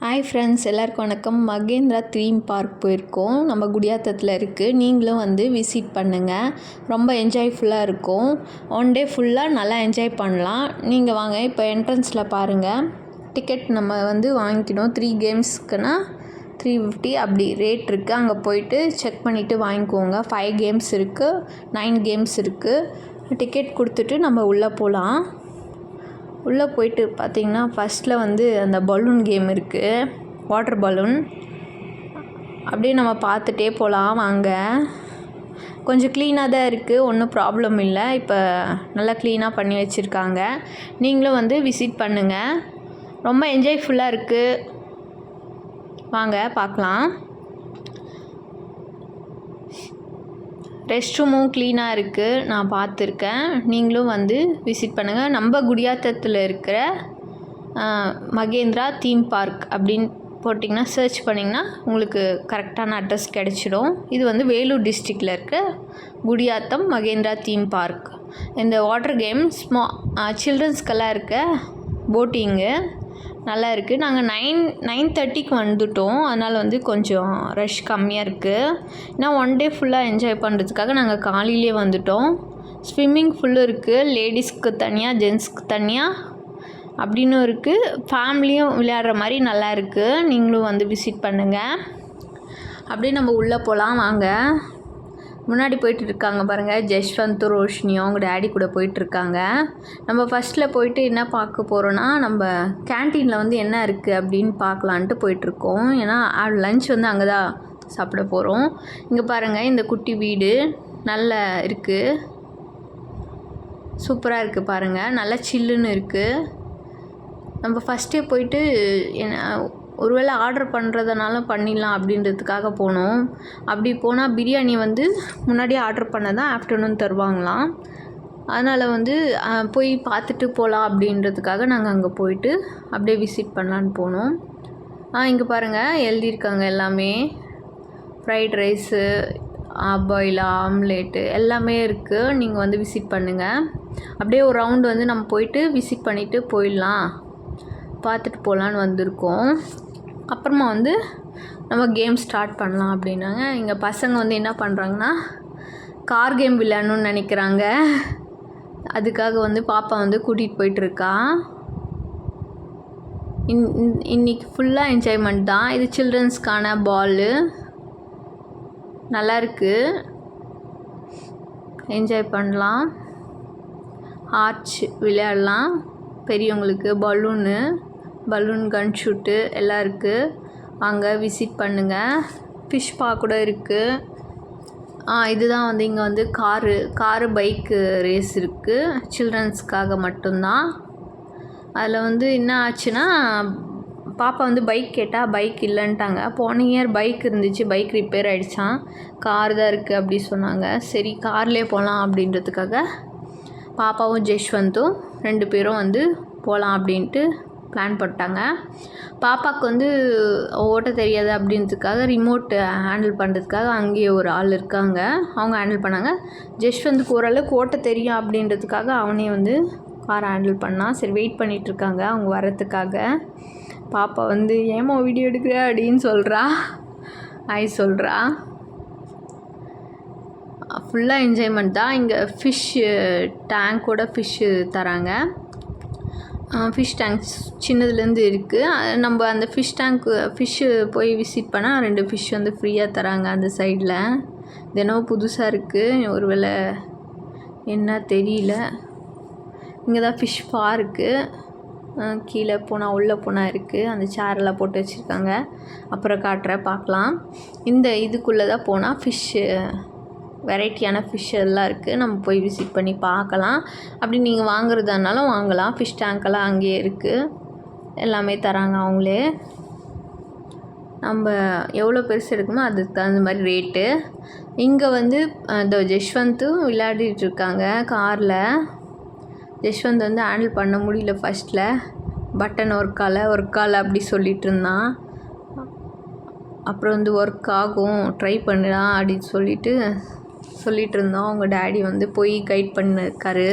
Hi friends, எல்லாருக்கும் வணக்கம். Mahindra theme park போயிருக்கோம். நம்ம குடியாத்தத்தில் இருக்குது. நீங்களும் வந்து விசிட் பண்ணுங்கள். ரொம்ப என்ஜாய்ஃபுல்லாக இருக்கும். ஒன் டே ஃபுல்லாக நல்லா என்ஜாய் பண்ணலாம். நீங்கள் வாங்க. இப்போ என்ட்ரன்ஸில் பாருங்கள், டிக்கெட் நம்ம வந்து வாங்கிக்கணும். 3 கேம்ஸ்க்குனா 350 அப்படி ரேட் இருக்குது. அங்கே போயிட்டு செக் பண்ணிவிட்டு வாங்கிக்கோங்க. 5 கேம்ஸ் இருக்குது, 9 கேம்ஸ் இருக்குது. டிக்கெட் கொடுத்துட்டு நம்ம உள்ளே போகலாம். உள்ளே போயிட்டு பார்த்திங்கன்னா ஃபஸ்ட்டில் வந்து அந்த பலூன் கேம் இருக்குது, வாட்டர் பலூன். அப்படியே நம்ம பார்த்துட்டே போகலாம் வாங்க. கொஞ்சம் க்ளீனாக தான் இருக்குது, ஒன்றும் ப்ராப்ளம் இல்லை. இப்போ நல்லா க்ளீனாக பண்ணி வச்சுருக்காங்க. நீங்களும் வந்து விசிட் பண்ணுங்கள். ரொம்ப என்ஜாய்ஃபுல்லாக இருக்குது. வாங்க பார்க்கலாம். ரெஸ்ட் ரூமும் க்ளீனாக இருக்குது, நான் பார்த்துருக்கேன். நீங்களும் வந்து விசிட் பண்ணுங்கள். நம்ம குடியாத்தத்தில் இருக்கிற மகேந்திரா தீம் பார்க் அப்படின்னு போட்டிங்கன்னா, சர்ச் பண்ணிங்கன்னா உங்களுக்கு கரெக்டான அட்ரஸ் கிடச்சிடும். இது வந்து வேலூர் டிஸ்ட்ரிக்டில் இருக்க குடியாத்தம் மகேந்திரா தீம் பார்க். இந்த வாட்டர் கேம் சில்ட்ரன்ஸ்க்கெல்லாம் இருக்க போட்டிங்கு நல்லா இருக்குது. நாங்கள் 9:30க்கு வந்துவிட்டோம். அதனால் வந்து கொஞ்சம் ரஷ் கம்மியாக இருக்குது. ஏன்னா ஒன் டே ஃபுல்லாக என்ஜாய் பண்ணுறதுக்காக நாங்கள் காலையிலே வந்துவிட்டோம். ஸ்விம்மிங் ஃபுல்லும் இருக்குது, லேடிஸ்க்கு தனியாக, ஜென்ஸ்க்கு தனியாக அப்படின்னு இருக்குது. ஃபேமிலியும் விளையாடுற மாதிரி நல்லா இருக்குது. நீங்களும் வந்து விசிட் பண்ணுங்கள். அப்படியே நம்ம உள்ளே போகலாம் வாங்க. முன்னாடி போயிட்டு இருக்காங்க பாருங்கள், ஜஷ்வந்த் ரோஷினியும் அவங்க டேடி கூட போயிட்டுருக்காங்க. நம்ம ஃபஸ்ட்டில் போயிட்டு என்ன பார்க்க போகிறோன்னா, நம்ம கேன்டீனில் வந்து என்ன இருக்குது அப்படின்னு பார்க்கலான்ட்டு போயிட்டுருக்கோம். ஏன்னா லன்ச் வந்து அங்கே தான் சாப்பிட போகிறோம். இங்கே பாருங்கள், இந்த குட்டி வீடு நல்லா இருக்குது, சூப்பராக இருக்குது பாருங்கள், நல்லா சில்லுன்னு இருக்குது. நம்ம ஃபஸ்ட்டே போயிட்டு ஒருவேளை ஆர்டர் பண்ணுறதுனால பண்ணிடலாம் அப்படின்றதுக்காக போனோம். அப்படி போனால் பிரியாணி வந்து முன்னாடியே ஆர்டர் பண்ண தான் ஆஃப்டர்நூன் தருவாங்களாம். அதனால் வந்து போய் பார்த்துட்டு போகலாம் அப்படின்றதுக்காக நாங்கள் அங்கே போயிட்டு அப்படியே விசிட் பண்ணலான்னு போனோம். இங்கே பாருங்கள், எழுதியிருக்காங்க எல்லாமே. ஃப்ரைட் ரைஸு, பாயில் ஆம்லேட்டு எல்லாமே இருக்குது. நீங்கள் வந்து விசிட் பண்ணுங்கள். அப்படியே ஒரு ரவுண்டு வந்து நம்ம போயிட்டு விசிட் பண்ணிவிட்டு போயிடலாம், பார்த்துட்டு போகலான்னு வந்திருக்கோம். அப்புறமா வந்து நம்ம கேம் ஸ்டார்ட் பண்ணலாம் அப்படின்னாங்க. இங்கே பசங்க வந்து என்ன பண்ணுறாங்கன்னா, கார் கேம் விளையாடணுன்னு நினைக்கிறாங்க. அதுக்காக வந்து பாப்பா வந்து கூட்டிகிட்டு போயிட்டுருக்கா. இன்றைக்கி ஃபுல்லாக என்ஜாய்மெண்ட் தான். இது சில்ட்ரன்ஸ்க்கான பாலு, நல்லாயிருக்கு, என்ஜாய் பண்ணலாம். ஆர்ச் விளையாடலாம் பெரியவங்களுக்கு. பலூன் கன் ஷூட்டு எல்லாம் இருக்குது. அங்கே விசிட் பண்ணுங்கள். ஃபிஷ் பா கூட இருக்குது. இதுதான் வந்து இங்கே வந்து காரு பைக்கு ரேஸ் இருக்குது, சில்ட்ரன்ஸ்க்காக மட்டும்தான். அதில் வந்து என்ன ஆச்சுன்னா, பாப்பா வந்து பைக் கேட்டால் பைக் இல்லைன்ட்டாங்க. போன இயர் பைக் இருந்துச்சு, பைக் ரிப்பேர் ஆகிடுச்சான். கார் தான் இருக்குது அப்படி சொன்னாங்க. சரி கார்லேயே போகலாம் அப்படின்றதுக்காக பாப்பாவும் ஜஷ்வந்தும் 2 பேரும் வந்து போகலாம் அப்படின்ட்டு பிளான் போட்டாங்க. பாப்பாவுக்கு வந்து ஓட்ட தெரியாது அப்படின்றதுக்காக ரிமோட் ஹேண்டில் பண்ணுறதுக்காக அங்கேயே ஒரு ஆள் இருக்காங்க, அவங்க ஹேண்டில் பண்ணாங்க. ஜஷ்வந்துக்கு ஓரளவுக்கு ஓட்ட தெரியும் அப்படின்றதுக்காக அவனே வந்து காரை ஹேண்டில் பண்ணான். சரி வெயிட் பண்ணிகிட்ருக்காங்க அவங்க வரத்துக்காக. பாப்பா வந்து ஏமா வீடியோ எடுக்கிற அப்படின்னு சொல்கிறா, சொல்கிறா. ஃபுல்லாக என்ஜாய்மெண்ட் தான். இங்கே ஃபிஷ்ஷு டேங்கோட ஃபிஷ்ஷு தராங்க. ஃபிஷ் டேங்க்ஸ் சின்னதுலேருந்து இருக்குது. நம்ம அந்த ஃபிஷ்ஷு போய் விசிட் பண்ணால் 2 ஃபிஷ் வந்து ஃப்ரீயாக தராங்க அந்த சைடில். தினமும் புதுசாக இருக்குது, ஒரு வேளை என்ன தெரியல. இங்கே தான் ஃபிஷ் பா இருக்குது. கீழே போனால் உள்ளே போனால் இருக்குது. அந்த சேரெல்லாம் போட்டு வச்சுருக்காங்க. அப்புறம் காட்டுற பார்க்கலாம். இந்த இதுக்குள்ளே தான் போனால் ஃபிஷ்ஷு வெரைட்டியான ஃபிஷ் எல்லாம் இருக்குது. நம்ம போய் விசிட் பண்ணி பார்க்கலாம். அப்படி நீங்கள் வாங்குறதுனாலும் வாங்கலாம். ஃபிஷ் டேங்க்கெல்லாம் அங்கேயே இருக்குது, எல்லாமே தராங்க அவங்களே. நம்ம எவ்வளோ பெருசு இருக்குமோ அதுக்கு தகுந்த மாதிரி ரேட்டு. இங்கே வந்து இந்த ஜஷ்வந்தும் விளையாடிட்டுருக்காங்க காரில். ஜஷ்வந்த் வந்து ஹேண்டில் பண்ண முடியல ஃபஸ்ட்டில், பட்டன் ஒர்க் ஆகலை அப்படி சொல்லிகிட்டு இருந்தான். அப்புறம் வந்து ஒர்க் ஆகும், ட்ரை பண்ணலாம் அப்படின்னு சொல்லிகிட்டு இருந்தோம். அவங்க டேடி வந்து போய் கைட் பண்ணிருக்காரு.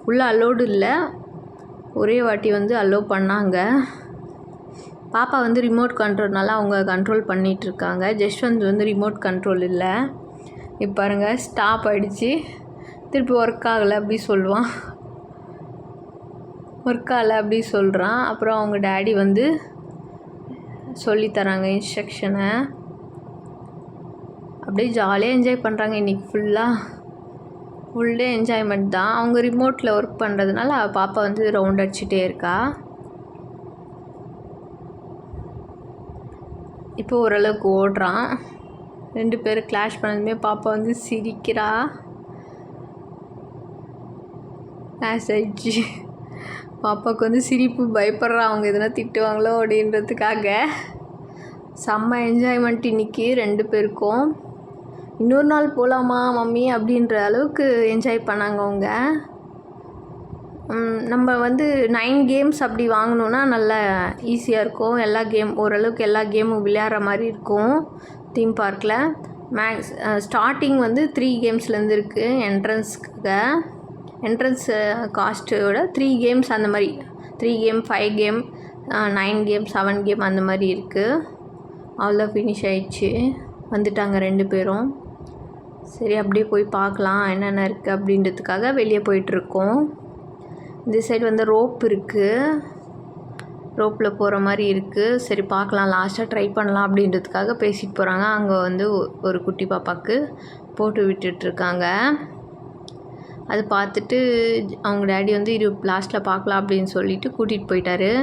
உள்ளே அலோடு இல்லை, ஒரே வாட்டி வந்து அலோவ் பண்ணாங்க. பாப்பா வந்து ரிமோட் கண்ட்ரோல்னால அவங்க கண்ட்ரோல் பண்ணிகிட்ருக்காங்க. ஜஷ்வந்த் வந்து ரிமோட் கண்ட்ரோல் இல்லை. இப்போ பாருங்கள் ஸ்டாப் ஆகிடுச்சு. திருப்பி ஒர்க் ஆகலை அப்படி சொல்லுவான். ஒர்க் ஆகலை அப்படி சொல்கிறான். அப்புறம் அவங்க டேடி வந்து சொல்லித்தராங்க இன்ஸ்ட்ரக்ஷனை. அப்படியே ஜாலியாக என்ஜாய் பண்ணுறாங்க. இன்றைக்கி ஃபுல் டே என்ஜாய்மெண்ட் தான். அவங்க ரிமோட்டில் ஒர்க் பண்ணுறதுனால பாப்பா வந்து ரவுண்ட் அடிச்சுட்டே இருக்கா. இப்போ ஓரளவுக்கு ஓடுறான். 2 பேரும் கிளாஷ் பண்ணதுமே பாப்பா வந்து சிரிக்கிறா. கிளாஷ் ஆயிடுச்சு. பாப்பாவுக்கு வந்து சிரிப்பு, பயப்படுறா அவங்க எதுனா திட்டுவாங்களோ அப்படின்றதுக்காக. செம்ம என்ஜாய்மெண்ட் இன்றைக்கி 2 பேருக்கும். இன்னொரு நாள் போகலாமா மம்மி அப்படின்ற அளவுக்கு என்ஜாய் பண்ணாங்க அவங்க. நம்ம வந்து 9 கேம்ஸ் அப்படி வாங்கினோன்னா நல்லா ஈஸியாக இருக்கும். ஓரளவுக்கு எல்லா கேமும் விளையாடுற மாதிரி இருக்கும் தீம் பார்க்கில். ஸ்டார்டிங் வந்து 3 கேம்ஸ்லேருந்து இருக்குது. என்ட்ரன்ஸ் காஸ்ட்டோட 3 கேம்ஸ் அந்த மாதிரி 3 கேம் 5 கேம் 9 கேம் 7 கேம் அந்த மாதிரி இருக்குது. அவ்வளோ ஃபினிஷ் ஆயிடுச்சு. வந்துட்டாங்க 2 பேரும். சரி அப்படியே போய் பார்க்கலாம் என்னென்ன இருக்குது அப்படின்றதுக்காக வெளியே போயிட்டுருக்கோம். இந்த சைடு வந்து ரோப் இருக்குது. ரோப்பில் போகிற மாதிரி இருக்குது. சரி பார்க்கலாம், லாஸ்ட்டாக ட்ரை பண்ணலாம் அப்படின்றதுக்காக பேசிட்டு போகிறாங்க. அங்கே வந்து ஒரு குட்டி பாப்பாவுக்கு போட்டு விட்டுட்ருக்காங்க. அது பார்த்துட்டு அவங்க டேடி வந்து லாஸ்ட்டில் பார்க்கலாம் அப்படின்னு சொல்லிட்டு கூட்டிகிட்டு போயிட்டாரு.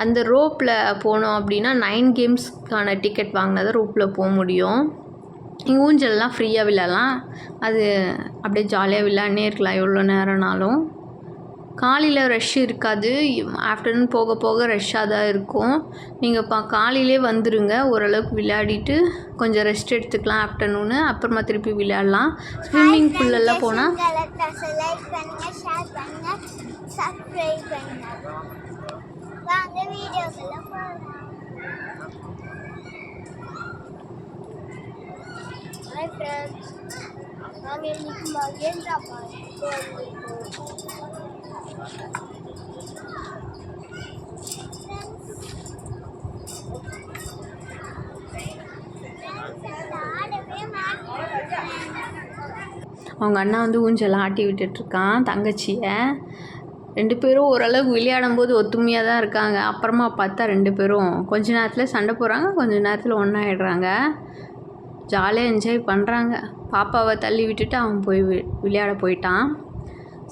அந்த ரோப்பில் போனோம் அப்படின்னா 9 கேம்ஸ்க்கான டிக்கெட் வாங்கினா தான் ரோப்பில் போக முடியும். இங்கே ஊஞ்சல்லாம் ஃப்ரீயாக விளையாடலாம். அது அப்படியே ஜாலியாக விளையாடினே இருக்கலாம் எவ்வளோ நேரம்னாலும். காலையில் ரஷ் இருக்காது. ஆஃப்டர்நூன் போக போக ரஷ்ஷாக தான் இருக்கும். நீங்கள் காலையிலே வந்துடுங்க. ஓரளவுக்கு விளையாடிட்டு கொஞ்சம் ரெஸ்ட் எடுத்துக்கலாம் ஆஃப்டர்நூனு. அப்புறமா திருப்பி விளையாடலாம். ஸ்விம்மிங் பூல்லெல்லாம் போனால் Hi friends, நாங்கள் இன்னைக்கு மகேந்திரா பார்க்கு அவங்க அண்ணா வந்து ஊஞ்சல் ஆட்டி விட்டுட்ருக்கான் தங்கச்சியை. 2 பேரும் ஓரளவுக்கு விளையாடும் போது ஒத்துமையாக தான் இருக்காங்க. அப்புறமா பார்த்தா 2 பேரும் கொஞ்ச நேரத்தில் சண்டை போடுறாங்க, கொஞ்ச நேரத்தில் ஒன்றாயிடுறாங்க. ஜாலியாக என்ஜாய் பண்ணுறாங்க. பாப்பாவை தள்ளி விட்டுட்டு அவன் போய் விளையாட போயிட்டான்.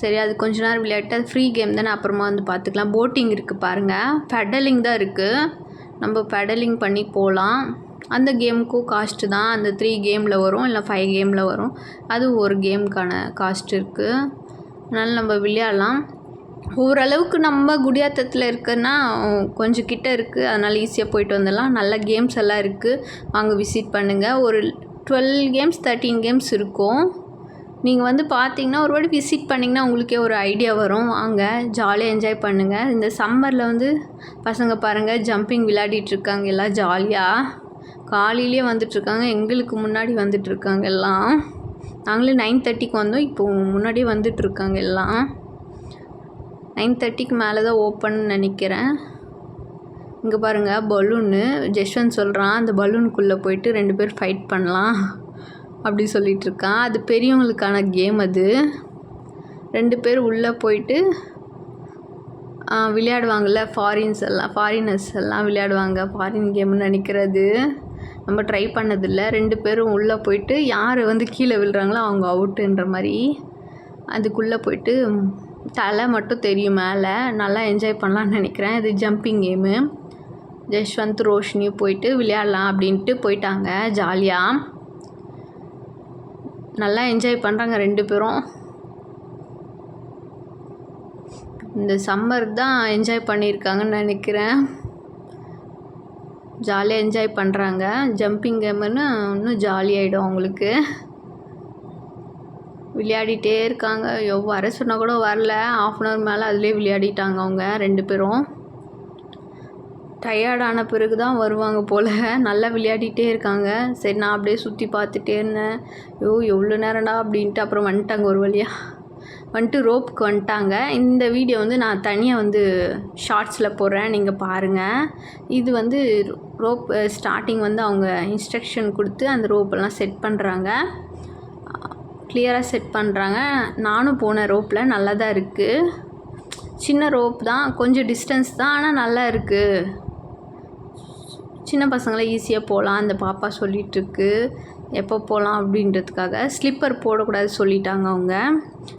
சரி அது கொஞ்ச நேரம் விளையாட்டு, அது ஃப்ரீ கேம் தானே, அப்புறமா வந்து பார்த்துக்கலாம். போட்டிங் இருக்குது பாருங்கள். பெடலிங் தான் இருக்குது. நம்ம பெடலிங் பண்ணி போகலாம். அந்த கேமுக்கும் காஸ்ட்டு தான். அந்த 3 கேமில் வரும், இல்லை 5 கேமில் வரும். அது ஒரு கேமுக்கான காஸ்ட் இருக்குது. அதனால் நம்ம விளையாடலாம். ஓரளவுக்கு நம்ம குடியாத்தத்தில் இருக்குன்னா கொஞ்சம் கிட்ட இருக்குது. அதனால் ஈஸியாக போயிட்டு வந்துடலாம். நல்ல கேம்ஸ் எல்லாம் இருக்குது. வாங்க விசிட் பண்ணுங்கள். ஒரு 12 கேம்ஸ் 13 கேம்ஸ் இருக்கும். நீங்கள் வந்து பார்த்தீங்கன்னா ஒரு வாட்டி விசிட் பண்ணிங்கன்னா உங்களுக்கே ஒரு ஐடியா வரும். வாங்க ஜாலியாக என்ஜாய் பண்ணுங்கள். இந்த சம்மரில் வந்து பசங்க பாருங்கள் ஜம்பிங் விளையாடிட்டுருக்காங்க எல்லாம் ஜாலியாக. காலையிலே வந்துட்டுருக்காங்க. எங்களுக்கு முன்னாடி வந்துட்டுருக்காங்க எல்லாம். நாங்களே 9:30க்கு வந்தோம். இப்போது முன்னாடியே வந்துட்டுருக்காங்க எல்லாம். 9:30க்கு மேலே தான் ஓப்பன் நினைக்கிறேன். இங்கே பாருங்கள் பலூன்னு. ஜஷ்வந்த் சொல்கிறான் அந்த பலூனுக்குள்ளே போயிட்டு 2 பேர் ஃபைட் பண்ணலாம் அப்படி சொல்லிகிட்ருக்கான். அது பெரியவங்களுக்கான கேம். அது 2 பேர் உள்ளே போயிட்டு விளையாடுவாங்கள்ல. ஃபாரினர்ஸ் எல்லாம் விளையாடுவாங்க. ஃபாரின் கேம்னு நினைக்கிறது. நம்ம ட்ரை பண்ணதில்லை. 2 பேரும் உள்ளே போயிட்டு யார் வந்து கீழே விழுறாங்களோ அவங்க அவுட்டுன்ற மாதிரி அதுக்குள்ளே போயிட்டு தலை மட்டும் தெரியும் மேலே. நல்லா என்ஜாய் பண்ணலான்னு நினைக்கிறேன். இது ஜம்பிங் கேமு. ஜஷ்வந்த் ரோஷினியும் போயிட்டு விளையாடலாம் அப்படின்ட்டு போயிட்டாங்க. ஜாலியாக நல்லா என்ஜாய் பண்ணுறாங்க 2 பேரும். இந்த சம்மர் தான் என்ஜாய் பண்ணியிருக்காங்கன்னு நினைக்கிறேன். ஜாலியாக என்ஜாய் பண்ணுறாங்க. ஜம்பிங் கேமுன்னு இன்னும் ஜாலியாகிடும் அவங்களுக்கு. விளையாடிட்டே இருக்காங்க. வர சொன்னால் கூட வரல. 1/2 hour மேலே அதிலே விளையாடிட்டாங்க அவங்க 2 பேரும். டயர்டான பிறகு தான் வருவாங்க போல். நல்லா விளையாடிட்டே இருக்காங்க. சரி நான் அப்படியே சுற்றி பார்த்துட்டே இருந்தேன். எவ்வளோ நேரம்டா அப்படின்ட்டு அப்புறம் வந்துட்டாங்க ஒரு வழியாக. வந்துட்டு ரோப்புக்கு வந்துட்டாங்க. இந்த வீடியோ வந்து நான் தனியாக வந்து ஷார்ட்ஸில் போடுறேன், நீங்கள் பாருங்கள். இது வந்து ரோப் ஸ்டார்டிங் வந்து அவங்க இன்ஸ்ட்ரக்ஷன் கொடுத்து அந்த ரோப்பெல்லாம் செட் பண்ணுறாங்க, கிளியராக செட் பண்ணுறாங்க. நானும் போனேன் ரோப்பில், நல்லா தான் இருக்குது. சின்ன ரோப் தான், கொஞ்சம் டிஸ்டன்ஸ் தான், ஆனால் நல்லா இருக்குது. சின்ன பசங்களை ஈஸியாக போகலாம். அந்த பாப்பா சொல்லிகிட்ருக்கு எப்போ போகலாம் அப்படின்றதுக்காக. ஸ்லிப்பர் போடக்கூடாது சொல்லிட்டாங்க அவங்க.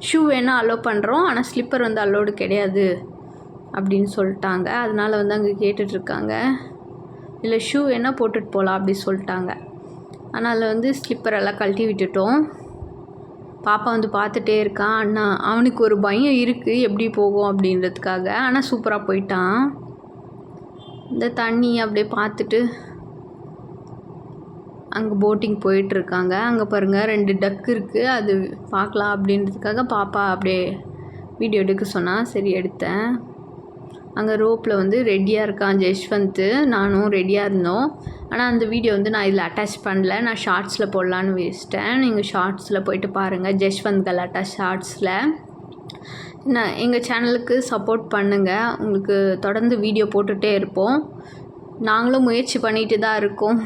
ஷூ வேணால் அலோவ் பண்ணுறோம், ஆனால் ஸ்லிப்பர் வந்து அலோடு கிடையாது அப்படின்னு சொல்லிட்டாங்க. அதனால் வந்து அங்கே கேட்டுட்ருக்காங்க. இல்லை ஷூ வேணால் போட்டுட்டு போகலாம் அப்படி சொல்லிட்டாங்க. அதனால் வந்து ஸ்லிப்பர் எல்லாம் கழட்டி விட்டுட்டோம். பாப்பா வந்து பார்த்துட்டே இருக்கான். அண்ணா அவனுக்கு ஒரு பயம் இருக்குது எப்படி போகும் அப்படின்றதுக்காக, ஆனால் சூப்பராக போயிட்டான். இந்த தண்ணி அப்படியே பார்த்துட்டு அங்கே போட்டிங் போயிட்டுருக்காங்க. அங்கே பாருங்கள் 2 டக் இருக்குது, அது பார்க்கலாம் அப்படின்றதுக்காக பாப்பா அப்படியே வீடியோ எடுக்க சொன்னால் சரி எடுத்தேன். அங்கே ரோப்பில் வந்து ரெடியாக இருக்கான் ஜெஷ்வந்த், நானும் ரெடியாக இருந்தோம். ஆனால் அந்த வீடியோ வந்து நான் இதில் அட்டாச் பண்ணல, நான் ஷார்ட்ஸில் போடலான்னு வச்சிட்டேன். நீங்கள் ஷார்ட்ஸில் போயிட்டு பாருங்கள், ஜெஷ்வந்த் கலாட்டா ஷார்ட்ஸில். நான் எங்கள் சேனலுக்கு சப்போர்ட் பண்ணுங்கள், உங்களுக்கு தொடர்ந்து வீடியோ போட்டுகிட்டே இருப்போம். நாங்களும் முயற்சி பண்ணிட்டு தான் இருக்கோம்.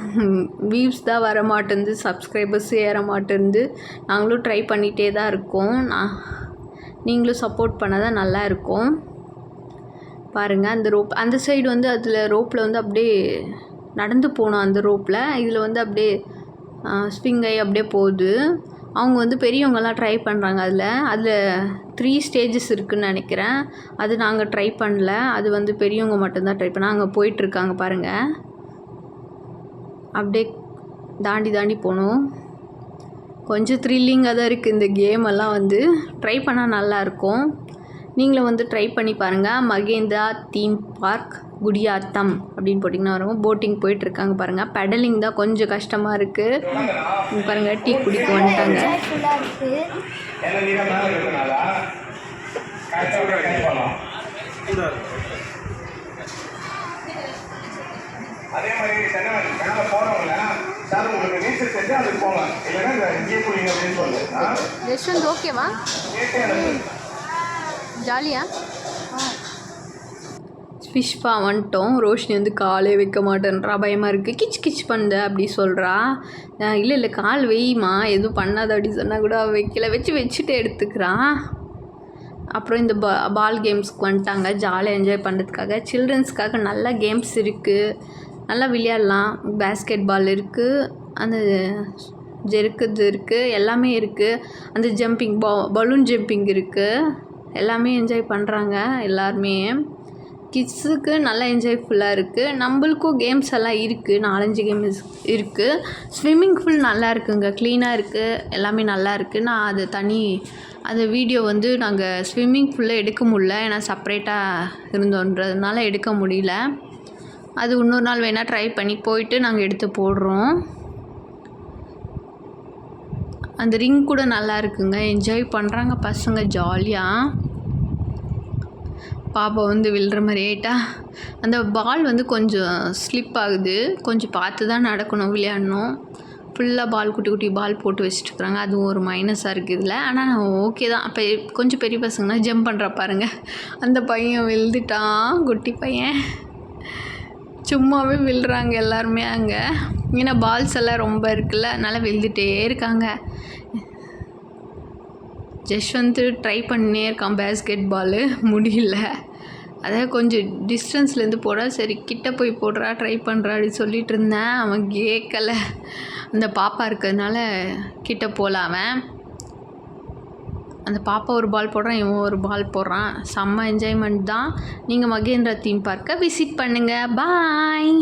வியூஸ் தான் வர மாட்டேங்குது, சப்ஸ்கிரைபர்ஸ் ஏற மாட்டேங்குது. நாங்களும் ட்ரை பண்ணிகிட்டே தான் இருக்கோம். நீங்களும் சப்போர்ட் பண்ணால் தான் நல்லா இருக்கும். பாருங்கள் அந்த ரோப் அந்த சைடு வந்து அதில் ரோப்பில் வந்து அப்படியே நடந்து போகணும். அந்த ரோப்பில் இதில் வந்து அப்படியே ஸ்விங் ஆகி அப்படியே போகுது. அவங்க வந்து பெரியவங்கெல்லாம் ட்ரை பண்ணுறாங்க. அதில் 3 ஸ்டேஜஸ் இருக்குதுன்னு நினைக்கிறேன். அது நாங்கள் ட்ரை பண்ணல, அது வந்து பெரியவங்க மட்டும்தான் ட்ரை பண்ணால். அங்கே போயிட்டுருக்காங்க பாருங்கள், அப்படியே தாண்டி போகணும். கொஞ்சம் த்ரில்லிங்காக தான் இருக்குது இந்த கேமெல்லாம். வந்து ட்ரை பண்ணால் நல்லாயிருக்கும். நீங்களும் வந்து ட்ரை பண்ணி பாருங்கள். மகேந்திரா தீம் பார்க் குடியாத்தம் அப்படின்னு போட்டிங்கன்னா வரும். போட்டிங் போயிட்டுருக்காங்க பாருங்கள். பெடலிங் தான் கொஞ்சம் கஷ்டமாக இருக்குது. பாருங்கள் டீ குடிக்க வந்துட்டாங்க. அதே மாதிரி கிணறு போகிறவங்கள சார் உங்களுக்கு நீச்சல் செஞ்சு அதுக்கு போங்க, இல்லைன்னா இங்கே குளிங்க அப்படின்னு சொல்லு. ரெஸ்டாரண்ட் ஓகேவா? ஜாலியா? ஃபிஷ் பா வந்துட்டோம். ரோஷினி வந்து காலே வைக்க மாட்டேன்றா, பயமாக இருக்குது, கிச் பண்ண அப்படி சொல்கிறா. இல்லை கால் வெய்யுமா, எதுவும் பண்ணாத அப்படி சொன்னால் கூட வைக்கல, வச்சுட்டு எடுத்துக்கிறான். அப்புறம் இந்த பால் கேம்ஸ்க்கு வந்துட்டாங்க, ஜாலியாக என்ஜாய் பண்ணுறதுக்காக. சில்ட்ரன்ஸ்க்காக நல்ல கேம்ஸ் இருக்குது, நல்லா விளையாடலாம். பேஸ்கெட் பால் இருக்குது, அந்த ஜெருக்குது இருக்குது, எல்லாமே இருக்குது. அந்த ஜம்பிங் பலூன் ஜம்பிங் இருக்குது, எல்லாமே என்ஜாய் பண்ணுறாங்க எல்லாருமே. கிட்ஸுக்கு நல்லா என்ஜாய்ஃபுல்லாக இருக்குது. நம்மளுக்கும் கேம்ஸ் எல்லாம் இருக்குது, 4-5 கேம்ஸ் இருக்குது. ஸ்விம்மிங் பூல் நல்லா இருக்குங்க, க்ளீனாக இருக்குது, எல்லாமே நல்லா இருக்குது. நான் அது வீடியோ வந்து நாங்கள் ஸ்விம்மிங் பூலில் எடுக்க முடியல, ஏன்னா செப்ரேட்டாக இருந்தோன்றதுனால எடுக்க முடியல. அது இன்னொரு நாள் வேணால் ட்ரை பண்ணி போயிட்டு நாங்கள் எடுத்து போடுறோம். அந்த ரிங் கூட நல்லா இருக்குங்க, என்ஜாய் பண்ணுறாங்க பசங்க ஜாலியாக. பாப்பா வந்து விழுற மாதிரி ஆயிட்டா. அந்த பால் வந்து கொஞ்சம் ஸ்லிப் ஆகுது, கொஞ்சம் பார்த்து தான் நடக்கணும், விளையாடணும். ஃபுல்லாக பால் குட்டி பால் போட்டு வச்சுட்டுருக்குறாங்க, அதுவும் ஒரு மைனஸாக இருக்குது இதில். ஆனால் ஓகே தான். அப்போ கொஞ்சம் பெரிய பசங்கன்னா ஜம்ப் பண்ணுறா பாருங்க, அந்த பையன் விழுந்துட்டான், குட்டி பையன். சும்மாவே விழுறாங்க எல்லாருமே அங்கே, ஏன்னா பால்ஸ் எல்லாம் ரொம்ப இருக்குல்ல, அதனால் விழுந்துகிட்டே இருக்காங்க. ஜஷ்வந்த் ட்ரை பண்ணினே இருக்கான் பேஸ்கெட் பாலு, முடியல. அதாவது கொஞ்சம் டிஸ்டன்ஸ்லேருந்து போட, சரி கிட்ட போய் போடுறா ட்ரை பண்ணுறா அப்படி சொல்லிகிட்டு இருந்தேன். அவன் கேட்கலை, அந்த பாப்பா இருக்கிறதுனால கிட்ட போகல அவன். அந்த பாப்பா ஒரு பால் போடுறான், இவன் ஒரு பால் போடுறான். செம்ம என்ஜாய்மெண்ட் தான். நீங்கள் மகேந்திரா தீம் பார்க்கை விசிட் பண்ணுங்கள். பாய்.